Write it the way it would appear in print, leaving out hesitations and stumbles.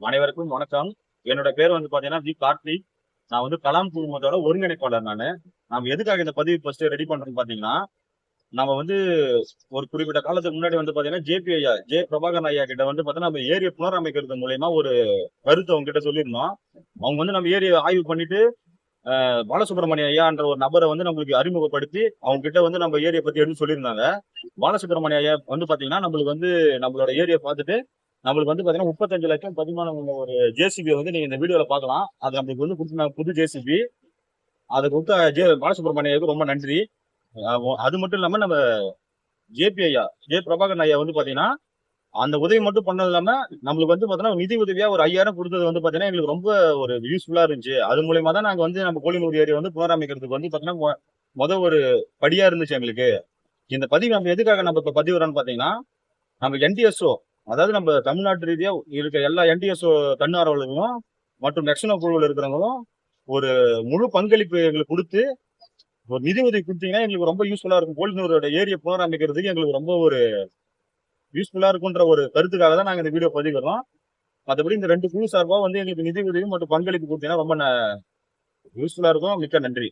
அனைவருக்கும் வணக்கம். என்னோட பேர் வந்து பாத்தீங்கன்னா கார்த்திக். நான் வந்து கலாம் குழுமத்தோட ஒருங்கிணைப்பாளர் நானு. நாம எதுக்காக இந்த பதிவு ஃபர்ஸ்ட் ரெடி பண்றோம்னு பாத்தீங்கன்னா, நம்ம வந்து ஒரு குறிப்பிட்ட காலத்துக்கு முன்னாடி வந்து பாத்தீங்கன்னா ஜேபி ஐயா பிரபாகரன் ஐயா கிட்ட வந்து பாத்தீங்கன்னா நம்ம ஏரியை புனரமைக்கிறது மூலியமா ஒரு கருத்து அவங்க கிட்ட சொல்லியிருந்தோம். அவங்க வந்து நம்ம ஏரியை ஆய்வு பண்ணிட்டு பாலசுப்ரமணிய ஐயான்ற ஒரு நபரை வந்து நம்மளுக்கு அறிமுகப்படுத்தி அவங்க கிட்ட வந்து நம்ம ஏரியை பத்தி எடுத்து சொல்லியிருந்தாங்க. பாலசுப்ரமணிய ஐயா வந்து பாத்தீங்கன்னா நம்மளுக்கு வந்து நம்மளோட ஏரியை பார்த்துட்டு நம்மளுக்கு வந்து பாத்தீங்கன்னா 35 லட்சம் பதிமானம் உள்ள ஒரு ஜேசிபி வந்து நீங்க இந்த வீடியோல பாக்கலாம். அது நம்மளுக்கு வந்து கொடுத்த புது ஜேசிபி. அதை கொடுத்த பாலசுப்ரமணியாவுக்கு ரொம்ப நன்றி. அது மட்டும் இல்லாம நம்ம ஜேபி ஐயா பிரபாகரன் ஐயா வந்து பாத்தீங்கன்னா அந்த உதவி மட்டும் பண்ணது இல்லாம நம்மளுக்கு வந்து பாத்தீங்கன்னா நிதி உதவியா ஒரு 5000 கொடுத்தது வந்து பாத்தீங்கன்னா எங்களுக்கு ரொம்ப ஒரு யூஸ்ஃபுல்லா இருந்துச்சு. அது மூலியமா தான் நாங்க வந்து நம்ம கோழினூர் ஏரியா வந்து புனரமைக்கிறதுக்கு வந்து பாத்தீங்கன்னா ஒரு படியா இருந்துச்சு எங்களுக்கு. இந்த பதிவு நம்ம எதுக்காக நம்ம இப்ப பதிவுறோம்னு பாத்தீங்கன்னா, நம்ம என்டிஎஸ்ஓ, அதாவது நம்ம தமிழ்நாட்டு ரீதியா இருக்க எல்லா என்டிஎஸ்ஓ தன்னார்வலர்களும் மற்றும் நெக்ஷனோ குழுவில் இருக்கிறவங்களும் ஒரு முழு பங்களிப்பு எங்களுக்கு கொடுத்து ஒரு நிதி உதவி கொடுத்தீங்கன்னா எங்களுக்கு ரொம்ப யூஸ்ஃபுல்லா இருக்கும். கோழினூரோட ஏரியை புனரமைக்கிறதுக்கு எங்களுக்கு ரொம்ப ஒரு யூஸ்ஃபுல்லா இருக்குன்ற ஒரு கருத்துக்காக தான் நாங்க இந்த வீடியோ பதிவிடுறோம். மற்றபடி இந்த 2 குழு சார்பா வந்து எங்களுக்கு நிதி உதவி மற்றும் பங்களிப்பு கொடுத்தீங்கன்னா ரொம்ப யூஸ்ஃபுல்லா இருக்கும். மிக்க நன்றி.